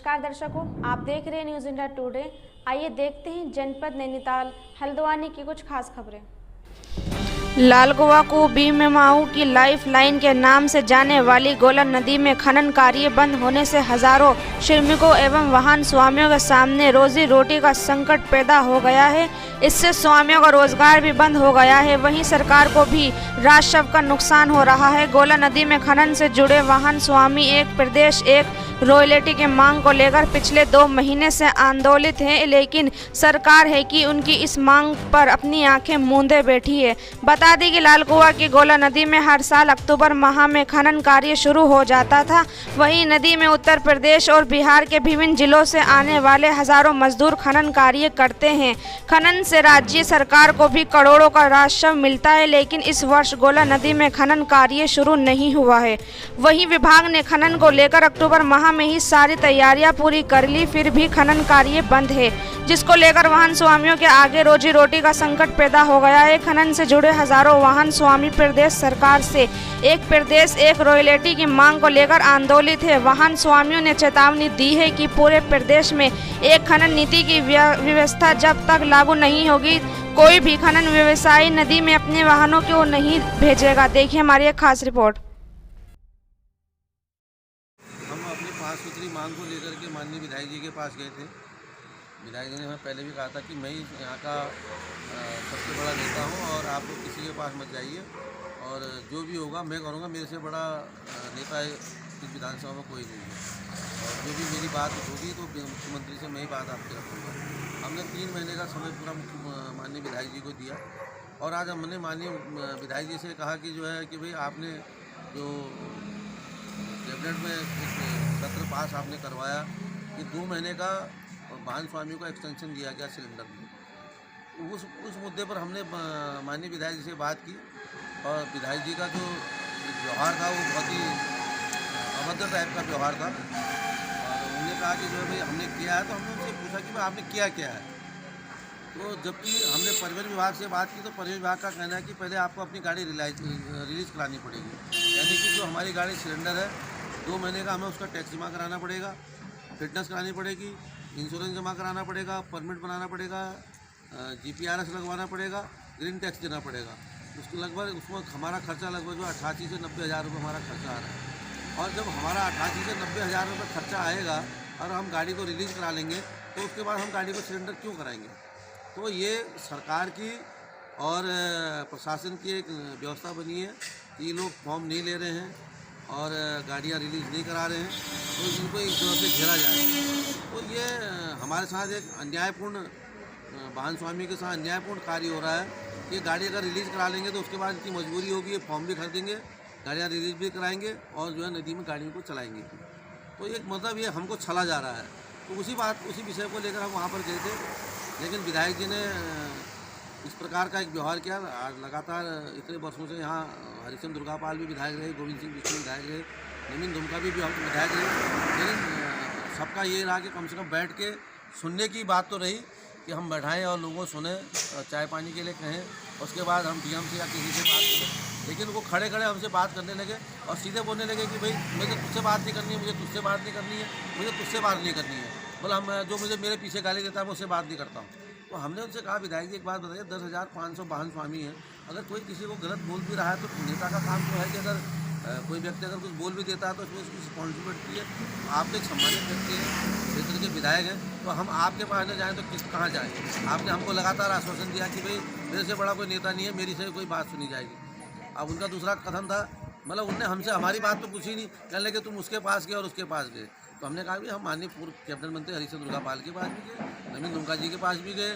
नमस्कार दर्शकों, आप देख रहे हैं न्यूज़ इंडिया टुडे। आइए देखते हैं जनपद नैनीताल हल्द्वानी की कुछ खास खबरें। लालगुवा को बीमाऊ की लाइफ लाइन के नाम से जाने वाली गोला नदी में खनन कार्य बंद होने से हजारों श्रमिकों एवं वाहन स्वामियों के सामने रोजी रोटी का संकट पैदा हो गया है। इससे स्वामियों का रोजगार भी बंद हो गया है। वहीं सरकार को भी राजस्व का नुकसान हो रहा है। गोला नदी में खनन से जुड़े वाहन स्वामी एक प्रदेश एक रॉयल्टी के मांग को लेकर पिछले 2 महीने से आंदोलित हैं, लेकिन सरकार है कि उनकी इस मांग पर अपनी आंखें मूंदे बैठी है। बता दें कि लालकुआ की गोला नदी में हर साल अक्टूबर माह में खनन कार्य शुरू हो जाता था। वहीं नदी में उत्तर प्रदेश और बिहार के विभिन्न जिलों से आने वाले हजारों मजदूर खनन कार्य करते हैं। खनन से राज्य सरकार को भी करोड़ों का राजस्व मिलता है, लेकिन इस वर्ष गोला नदी में खनन कार्य शुरू नहीं हुआ है। वहीं विभाग ने खनन को लेकर अक्टूबर माह में ही सारी तैयारियां पूरी कर ली, फिर भी खनन कार्य बंद है, जिसको लेकर वाहन स्वामियों के आगे रोजी रोटी का संकट पैदा हो गया है। खनन से जुड़े हजारों वाहन स्वामी प्रदेश सरकार से एक प्रदेश एक रॉयल्टी की मांग को लेकर आंदोलित है। वाहन स्वामियों ने चेतावनी दी है कि पूरे प्रदेश में एक खनन नीति की व्यवस्था जब तक लागू नहीं होगी, कोई भी खनन व्यवसायी नदी में अपने वाहनों को नहीं भेजेगा। देखिए हमारी एक खास रिपोर्ट। सूत्री मांग को लेकर के माननीय विधायक जी के पास गए थे। विधायक जी ने हमें पहले भी कहा था कि मैं ही यहाँ का सबसे बड़ा नेता हूँ और आप लोग किसी के पास मत जाइए और जो भी होगा मैं करूँगा, मेरे से बड़ा नेता इस विधानसभा में कोई नहीं है और जो भी मेरी बात होगी तो मुख्यमंत्री से मैं ही बात आपके रखूँगा। हमने 3 महीने का समय पूरा माननीय विधायक जी को दिया और आज हमने माननीय विधायक जी से कहा कि जो है कि भाई आपने जो कैबिनेट में सत्र पास आपने करवाया कि 2 महीने का वाहन स्वामियों का एक्सटेंशन दिया गया सिलेंडर में। उस मुद्दे पर हमने माननीय विधायक जी से बात की और विधायक जी का जो व्यवहार था वो बहुत ही अभद्र टाइप का व्यवहार था और उन्होंने कहा कि जो भाई हमने किया है, तो हमने उनसे पूछा कि भाई आपने किया क्या है। तो जबकि हमने परिवहन विभाग से बात की तो परिवहन विभाग का कहना है कि पहले आपको अपनी गाड़ी रिलीज़ करानी पड़ेगी, यानी कि जो हमारी गाड़ी सिलेंडर है 2 महीने का हमें उसका टैक्स जमा कराना पड़ेगा, फिटनेस करानी पड़ेगी, इंश्योरेंस जमा कराना पड़ेगा, परमिट बनाना पड़ेगा, GPRS लगवाना पड़ेगा, ग्रीन टैक्स देना पड़ेगा। उसको लगभग उसमें हमारा खर्चा लगभग जो 88 से 90 हज़ार रुपये हमारा खर्चा आ रहा है। और जब हमारा 88 से 90 हज़ार रुपये खर्चा आएगा और हम गाड़ी को रिलीज़ करा लेंगे तो उसके बाद हम गाड़ी को सिलेंडर क्यों कराएंगे। तो ये सरकार की और प्रशासन की एक व्यवस्था बनी है कि लोग फॉर्म नहीं ले रहे हैं और गाड़ियाँ रिलीज़ नहीं करा रहे हैं, तो इनको एक तरह से घेरा जाए। तो ये हमारे साथ एक अन्यायपूर्ण वाहन स्वामी के साथ अन्यायपूर्ण कार्य हो रहा है कि गाड़ी अगर रिलीज़ करा लेंगे तो उसके बाद इनकी मजबूरी होगी, ये फॉर्म भी खरीदेंगे, गाड़ियाँ रिलीज़ भी कराएंगे और जो है नदी में गाड़ियों को चलाएंगे। तो एक मतलब ये हमको छला जा रहा है। तो उसी विषय को लेकर हम वहाँ पर गए थे, लेकिन विधायक जी ने इस प्रकार का एक व्यवहार किया। लगातार इतने वर्षों से यहाँ हरिचंद दुर्गापाल भी विधायक रहे, गोविंद सिंह बिश्नोई विधायक रहे, नवीन दुमका भी विधायक रहे, लेकिन सबका ये रहा कि कम से कम बैठ के सुनने की बात तो रही कि हम बैठाएं और लोगों को सुने, चाय पानी के लिए कहें, उसके बाद हम DM से या किसी से बात करें। लेकिन वो खड़े खड़े हमसे बात करने लगे और सीधे बोलने लगे कि भाई मुझे तुझसे बात नहीं करनी है, मुझे तुझसे बात नहीं करनी है, मुझे तुझसे बात नहीं करनी है। बोला हम जो मुझे मेरे पीछे गाली देता है मैं उससे बात नहीं करता हूँ। तो हमने उनसे कहा विधायक जी एक बात बताइए, 10,500 वाहन स्वामी हैं, अगर कोई किसी को गलत बोल भी रहा है तो नेता का काम तो है कि अगर कोई व्यक्ति अगर कुछ बोल भी देता है तो उसमें उसकी रिस्पॉन्सिबिलिटी है। आप एक सम्मानित व्यक्ति हैं, क्षेत्र के विधायक हैं, तो हम आपके पास न जाएँ तो कहाँ जाएँ। आपने हमको लगातार आश्वासन दिया कि भाई मेरे से बड़ा कोई नेता नहीं है, मेरी से कोई बात सुनी जाएगी। अब उनका दूसरा कथन था, मतलब उनने हमसे हमारी बात तो पूछी नहीं, कहने लगे तुम उसके पास गए और उसके पास गए। तो हमने कहा भी हम माननीय पूर्व कैबिनेट मंत्री हरिचंद दुर्गापाल के पास भी गए, नवीन दुमका जी के पास भी गए।